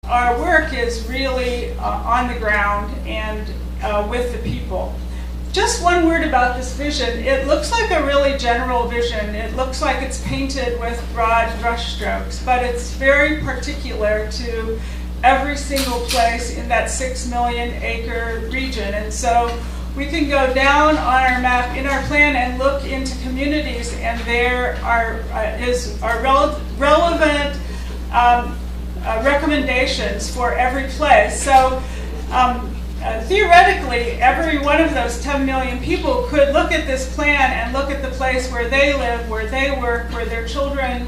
our work is really on the ground and with the people. Just one word about this vision. It looks like a really general vision. It looks like it's painted with broad brushstrokes, but it's very particular to every single place in that 6 million acre region. And so we can go down on our map in our plan and look into communities, and there are relevant recommendations for every place. So theoretically, every one of those 10 million people could look at this plan and look at the place where they live, where they work, where their children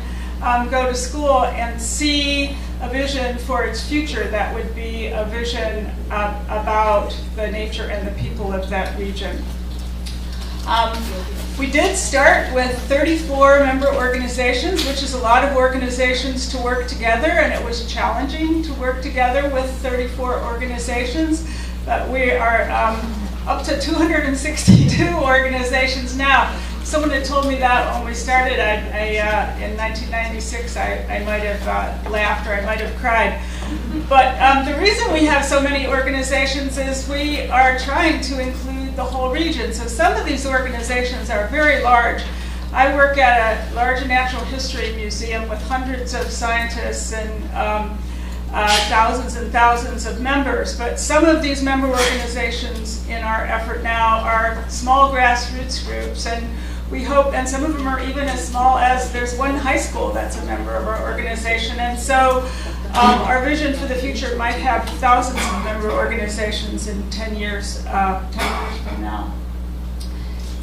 go to school, and see a vision for its future that would be a vision about the nature and the people of that region. We did start with 34 member organizations, which is a lot of organizations to work together, and it was challenging to work together with 34 organizations, but we are up to 262 organizations now. Someone had told me that when we started in 1996, I might have laughed or I might have cried. But the reason we have so many organizations is we are trying to include the whole region. So some of these organizations are very large. I work at a large natural history museum with hundreds of scientists and thousands and thousands of members, but some of these member organizations in our effort now are small grassroots groups, and we hope, and some of them are even as small as there's one high school that's a member of our organization, and so our vision for the future might have thousands of member organizations in 10 years from now.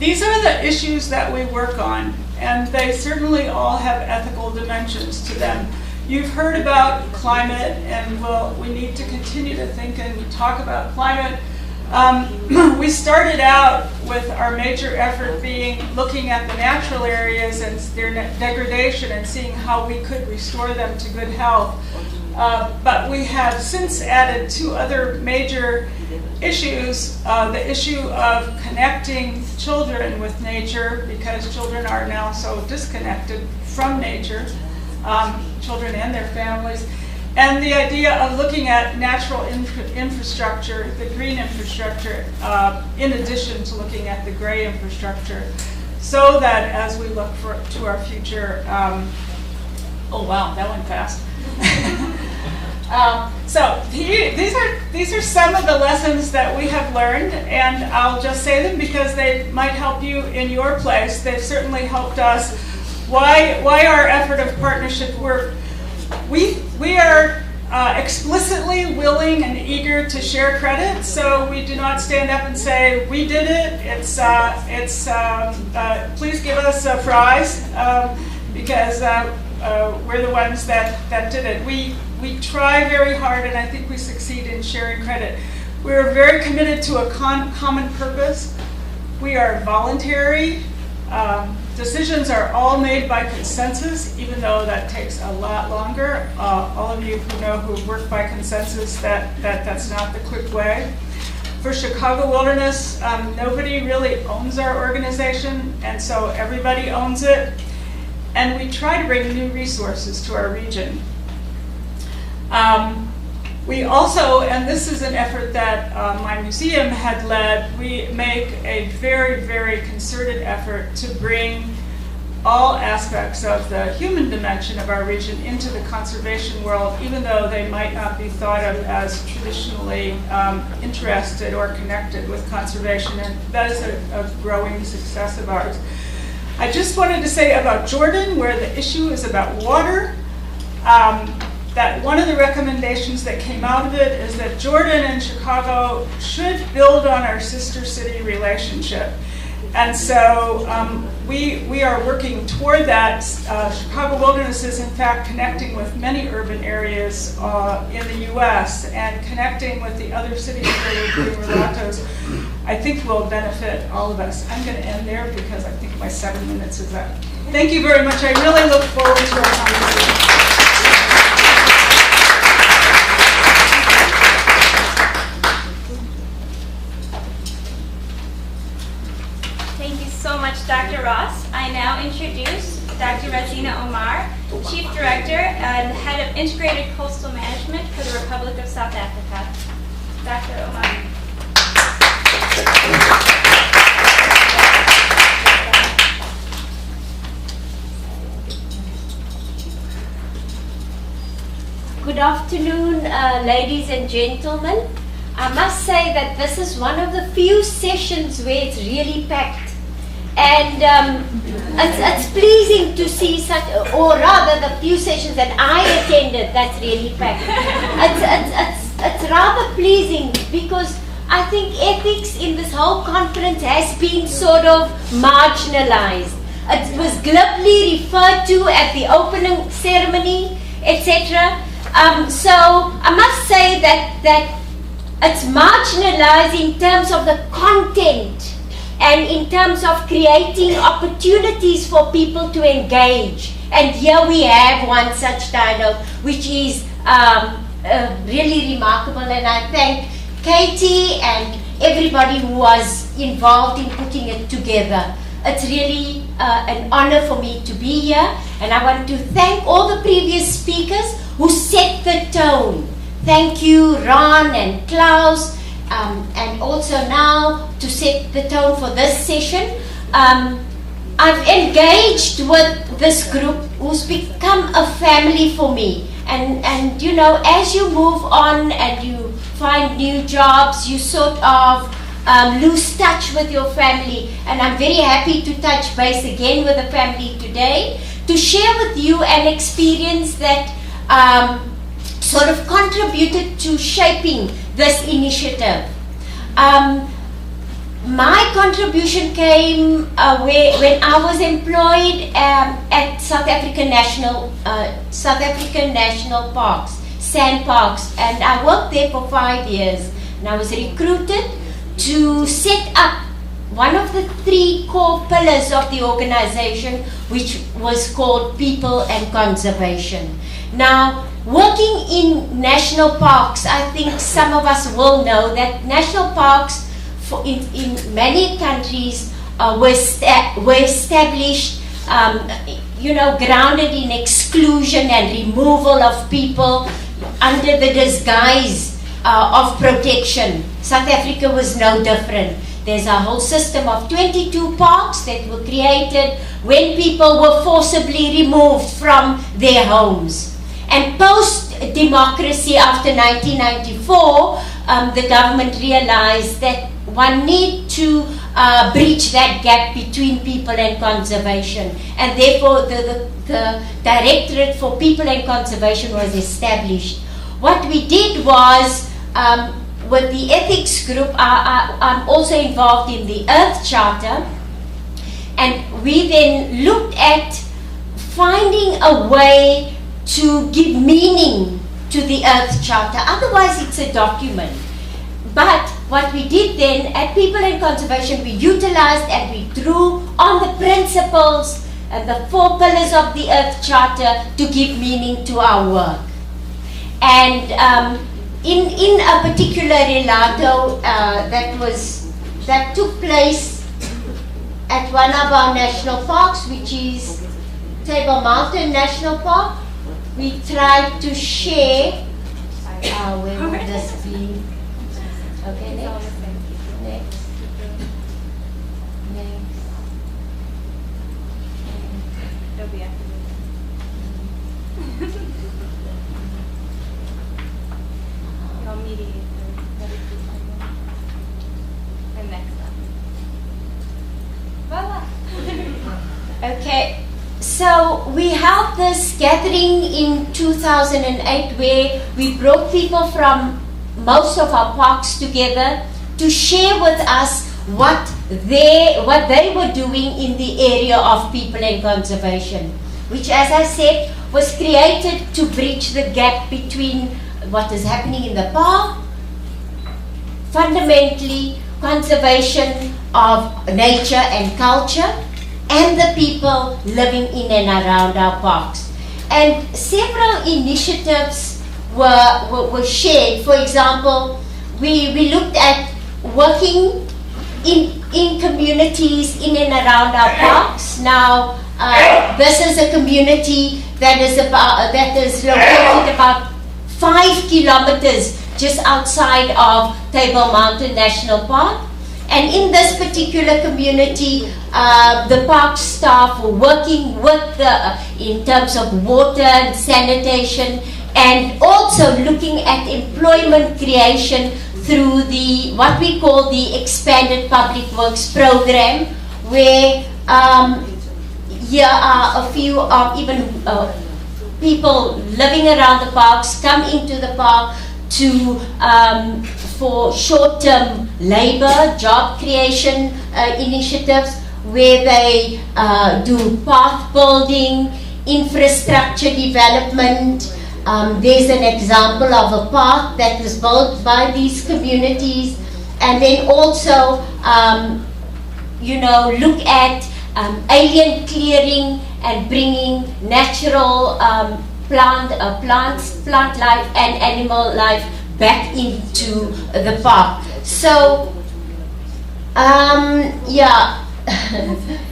These are the issues that we work on, and they certainly all have ethical dimensions to them. You've heard about climate, and we need to continue to think and talk about climate. We started out with our major effort being looking at the natural areas and their degradation and seeing how we could restore them to good health. But we have since added two other major issues. The issue of connecting children with nature, because children are now so disconnected from nature. Children and their families, and the idea of looking at natural infrastructure, the green infrastructure, in addition to looking at the gray infrastructure, so that as we look to our future, oh wow, that went fast. So these are some of the lessons that we have learned, and I'll just say them because they might help you in your place. They've certainly helped us. Why our effort of partnership work? We are explicitly willing and eager to share credit, so we do not stand up and say we did it. Please give us a prize because we're the ones that did it. We try very hard, and I think we succeed in sharing credit. We are very committed to a common purpose. We are voluntary. Decisions are all made by consensus, even though that takes a lot longer. All of you who work by consensus, that's not the quick way. For Chicago Wilderness, nobody really owns our organization, and so everybody owns it. And we try to bring new resources to our region. We also, and this is an effort that my museum had led, we make a very, very concerted effort to bring all aspects of the human dimension of our region into the conservation world, even though they might not be thought of as traditionally interested or connected with conservation, and that is a growing success of ours. I just wanted to say about Jordan, where the issue is about water, that one of the recommendations that came out of it is that Jordan and Chicago should build on our sister city relationship. And so we are working toward that. Chicago Wilderness is in fact connecting with many urban areas in the US, and connecting with the other cities where we're doing relatos, I think will benefit all of us. I'm going to end there because I think my 7 minutes is up. Thank you very much. I really look forward to our conversation. Dr. Ross. I now introduce Dr. Regina Omar, Chief Director and Head of Integrated Coastal Management for the Republic South Africa. Dr. Omar. Good afternoon, ladies and gentlemen. I must say that this is one of the few sessions where it's really packed. And it's pleasing to see such, or rather the few sessions that I attended, that's really packed. It's rather pleasing because I think ethics in this whole conference has been sort of marginalized. It was glibly referred to at the opening ceremony, etc. So I must say that it's marginalized in terms of the content and in terms of creating opportunities for people to engage. And here we have one such dialogue, which is really remarkable. And I thank Katie and everybody who was involved in putting it together. It's really an honor for me to be here. And I want to thank all the previous speakers who set the tone. Thank you, Ron and Klaus, and also now to set the tone for this session. I've engaged with this group who's become a family for me. And you know, as you move on and you find new jobs, you sort of lose touch with your family. And I'm very happy to touch base again with the family today to share with you an experience that sort of contributed to shaping this initiative. My contribution came when I was employed at South African National Parks, Sand Parks, and I worked there for 5 years. And I was recruited to set up one of the 3 core pillars of the organization, which was called People and Conservation. Now, working in national parks, I think some of us will know that national parks in many countries were established, you know, grounded in exclusion and removal of people under the disguise of protection. South Africa was no different. There's a whole system of 22 parks that were created when people were forcibly removed from their homes. And post-democracy after 1994, the government realized that one need to breach that gap between people and conservation. And therefore, the Directorate for People and Conservation was established. What we did was, with the ethics group, I'm also involved in the Earth Charter, and we then looked at finding a way to give meaning to the Earth Charter. Otherwise, it's a document. But what we did then at People and Conservation, we utilized and we drew on the principles and the 4 pillars of the Earth Charter to give meaning to our work. And in a particular relato that took place at one of our national parks, which is Table Mountain National Park, we tried to share. Where would this be? Okay, next. It'll be after this. I'll mediate and next up. Voila! Okay, so we held this gathering in 2008 where we brought people from most of our parks together to share with us what they were doing in the area of people and conservation, which, as I said, was created to bridge the gap between what is happening in the park, fundamentally conservation of nature and culture, and the people living in and around our parks. And several initiatives were shared. For example, we looked at working in communities in and around our parks. Now, this is a community that is located about 5 kilometers just outside of Table Mountain National Park. And in this particular community, the park staff were working with in terms of water and sanitation, and also looking at employment creation through what we call the Expanded Public Works Program, where here are a few even people living around the parks come into the park for short-term labor, job creation initiatives, where they do path building, infrastructure development. There's an example of a park that was built by these communities, and then also, look at alien clearing and bringing natural plant life and animal life back into the park. So, yeah,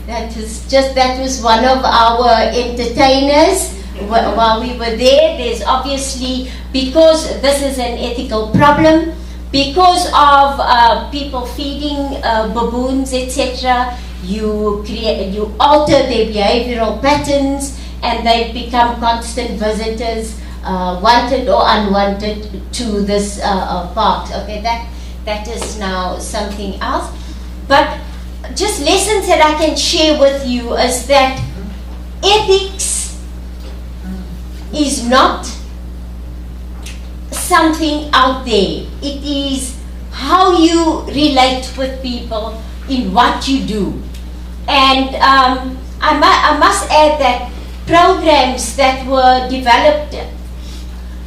that was one of our entertainers while we were there. There's obviously, because this is an ethical problem, because of people feeding baboons, etc., you alter their behavioral patterns, and they become constant visitors, wanted or unwanted, to this park. Okay, that is now something else. But just lessons that I can share with you is that ethics is not something out there. It is how you relate with people in what you do. And I must add that programs that were developed,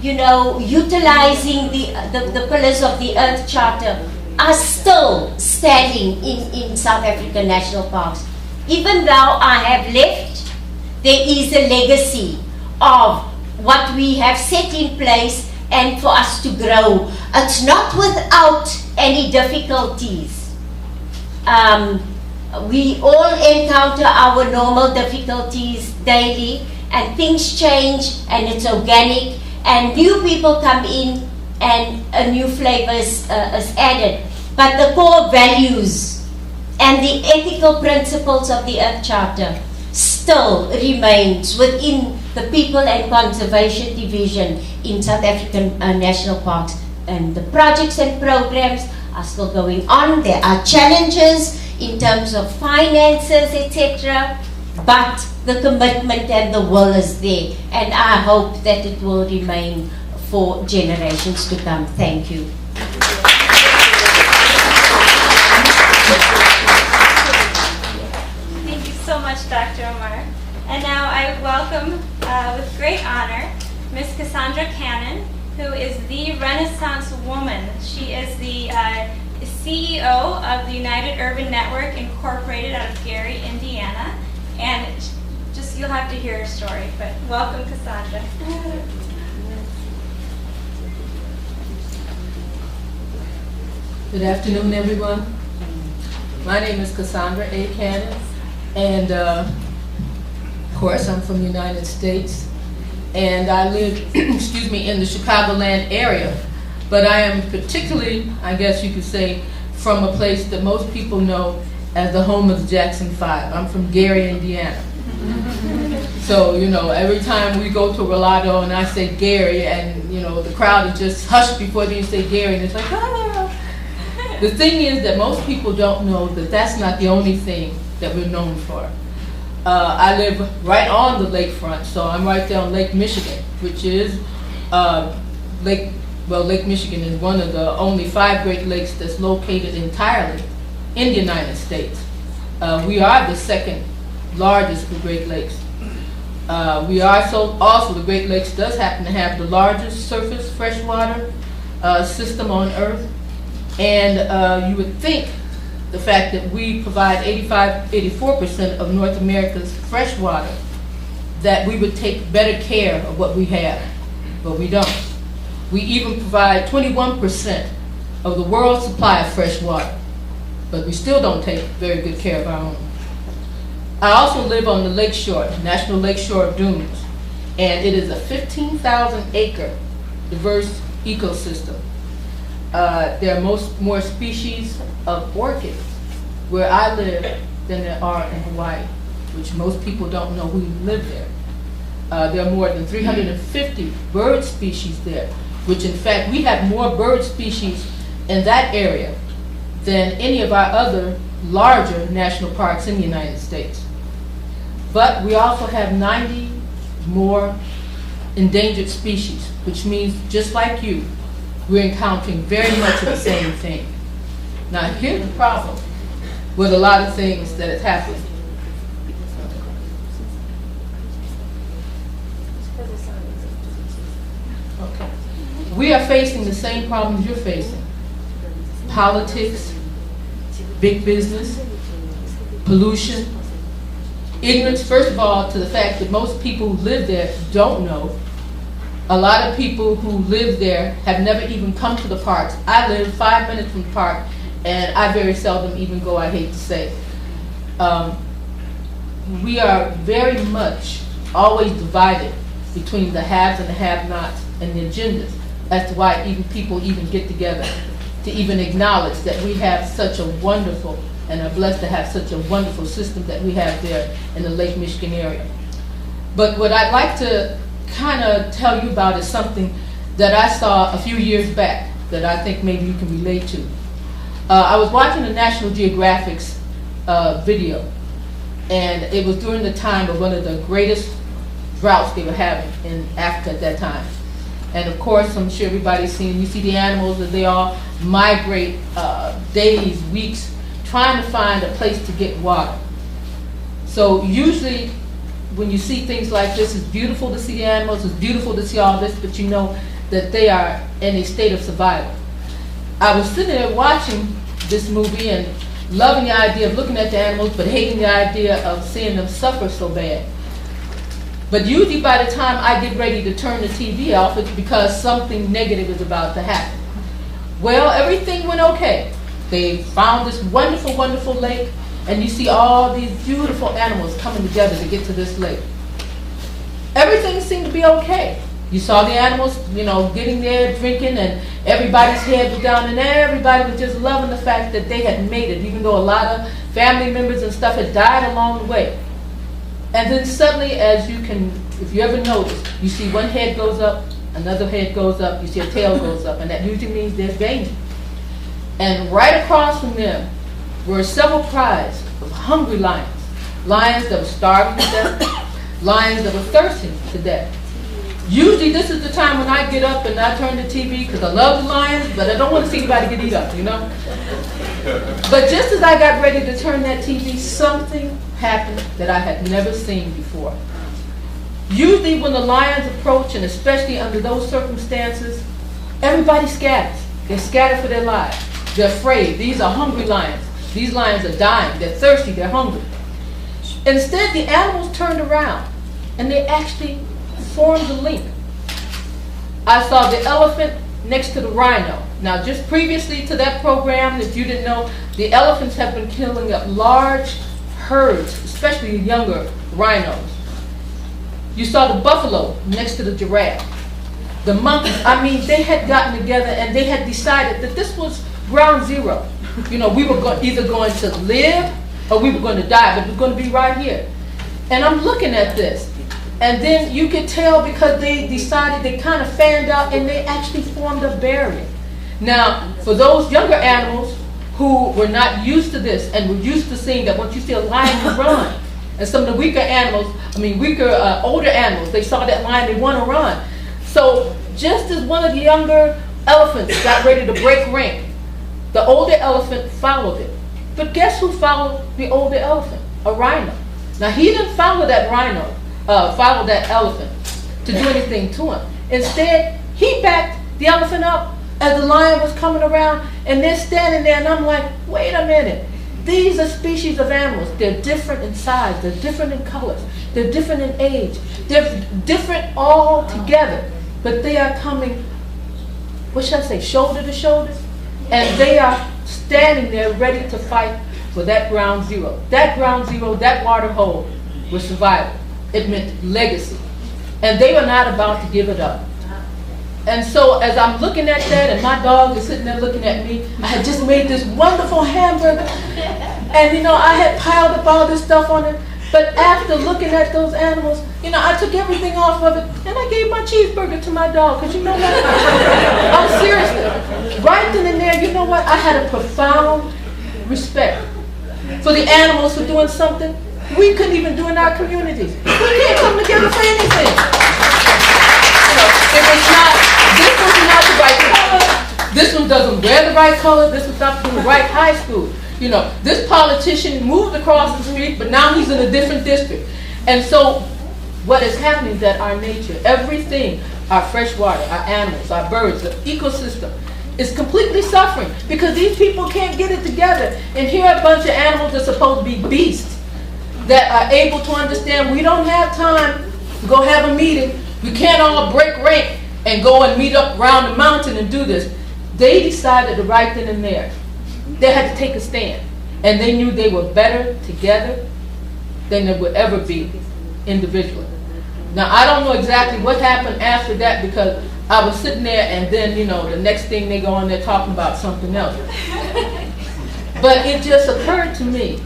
utilizing the pillars of the Earth Charter, are still standing in South African national parks. Even though I have left, there is a legacy of what we have set in place and for us to grow. It's not without any difficulties. We all encounter our normal difficulties daily, and things change, and it's organic, and new people come in, and a new flavor is added. But the core values and the ethical principles of the Earth Charter still remains within the People and Conservation Division in South African national parks. And the projects and programs are still going on. There are challenges in terms of finances, etc. But the commitment and the will is there. And I hope that it will remain for generations to come. Thank you. Thank you so much, Dr. Omar. And now I welcome, with great honor, Ms. Cassandra Candee, who is the Renaissance woman. She is the CEO of the United Urban Network, Incorporated, out of Gary, Indiana. And just, you'll have to hear her story, but welcome, Cassandra. Good afternoon, everyone. My name is Cassandra A. Candee, and of course, I'm from the United States, and I live, excuse me, in the Chicagoland area. But I am particularly, I guess you could say, from a place that most people know as the home of the Jackson 5. I'm from Gary, Indiana. So, every time we go to Rolado and I say Gary, and, the crowd is just hushed before they say Gary, and it's like, ah. The thing is that most people don't know that that's not the only thing that we're known for. I live right on the lakefront, so I'm right there on Lake Michigan, which is Lake Michigan is one of the only 5 Great Lakes that's located entirely in the United States. We are the second largest of the Great Lakes. We are also the Great Lakes does happen to have the largest surface freshwater system on Earth. And you would think the fact that we provide 84% of North America's fresh water, that we would take better care of what we have, but we don't. We even provide 21% of the world's supply of fresh water, but we still don't take very good care of our own. I also live on the lakeshore, National Lakeshore of Dunes, and it is a 15,000 acre diverse ecosystem. There are more species of orchid where I live than there are in Hawaii, which most people don't know who live there. There are more than 350 bird species there, which in fact we have more bird species in that area than any of our other larger national parks in the United States. But we also have 90 more endangered species, which means just like you, we're encountering very much of the same thing. Now here's the problem with a lot of things that is happening. Okay. We are facing the same problems you're facing. Politics, big business, pollution, ignorance, first of all, to the fact that most people who live there don't know. A lot of people who live there have never even come to the parks. I live 5 minutes from the park, and I very seldom even go, I hate to say. We are very much always divided between the haves and the have-nots and the agendas as to why even people even get together to even acknowledge that we have such a wonderful, and are blessed to have such a wonderful system that we have there in the Lake Michigan area. But what I'd like to kind of tell you about is something that I saw a few years back that I think maybe you can relate to. I was watching a National Geographic's video, and it was during the time of one of the greatest droughts they were having in Africa at that time. And of course, I'm sure everybody's seen, you see the animals that they all migrate days, weeks, trying to find a place to get water. So usually when you see things like this, it's beautiful to see the animals, it's beautiful to see all this, but you know that they are in a state of survival. I was sitting there watching this movie and loving the idea of looking at the animals, but hating the idea of seeing them suffer so bad. But usually by the time I get ready to turn the TV off, it's because something negative is about to happen. Well, everything went okay. They found this wonderful, wonderful lake, and you see all these beautiful animals coming together to get to this lake. Everything seemed to be okay. You saw the animals, you know, getting there, drinking, and everybody's head was down, and everybody was just loving the fact that they had made it, even though a lot of family members and stuff had died along the way. And then suddenly, as you can, if you ever notice, you see one head goes up, another head goes up, you see a tail goes up, and that usually means there's danger. And right across from them were several prides of hungry lions. Lions that were starving to death, lions that were thirsting to death. Usually this is the time when I get up and I turn the TV because I love the lions, but I don't want to see anybody get eat up, you know? But just as I got ready to turn that TV, something happened that I had never seen before. Usually when the lions approach, and especially under those circumstances, everybody scatters. They're scattered for their lives. They're afraid. These are hungry lions. These lions are dying. They're thirsty. They're hungry. Instead, the animals turned around, and they actually formed a link. I saw the elephant next to the rhino. Now, just previously to that program, if you didn't know, the elephants have been killing up large herds, especially the younger rhinos. You saw the buffalo next to the giraffe. The monkeys, I mean, they had gotten together and they had decided that this was ground zero. You know, we were either going to live or we were going to die, but it was going to be right here. And I'm looking at this. And then you could tell because they decided, they kind of fanned out and they actually formed a barrier. Now, for those younger animals who were not used to this and were used to seeing that once you see a lion, you run. And some of the weaker animals, older animals, they saw that lion, they want to run. So just as one of the younger elephants got ready to break rank, the older elephant followed it. But guess who followed the older elephant? A rhino. Now he didn't follow that rhino, follow that elephant to do anything to him. Instead, he backed the elephant up as the lion was coming around, and they're standing there, and I'm like, wait a minute. These are species of animals. They're different in size. They're different in colors. They're different in age. They're different all together. But they are coming, what should I say, shoulder to shoulder? And they are standing there ready to fight for that ground zero. That ground zero, that water hole was survival. It meant legacy. And they were not about to give it up. And so as I'm looking at that, and my dog is sitting there looking at me, I had just made this wonderful hamburger. And you know, I had piled up all this stuff on it. But after looking at those animals, you know, I took everything off of it and I gave my cheeseburger to my dog. Because you know what? I'm serious. Right then and there, you know what? I had a profound respect for the animals for doing something we couldn't even do in our communities. We can't come together for anything. You know, if it's not, this one's not the right color, this one doesn't wear the right color, this one's not from the right high school. You know, this politician moved across the street, but now he's in a different district. And so what is happening is that our nature, everything, our fresh water, our animals, our birds, the ecosystem, is completely suffering because these people can't get it together. And here are a bunch of animals that are supposed to be beasts that are able to understand we don't have time to go have a meeting. We can't all break rank and go and meet up around the mountain and do this. They decided to right then and there. They had to take a stand. And they knew they were better together than they would ever be individually. Now, I don't know exactly what happened after that because I was sitting there and then, you know, the next thing they go on there talking about something else. But it just occurred to me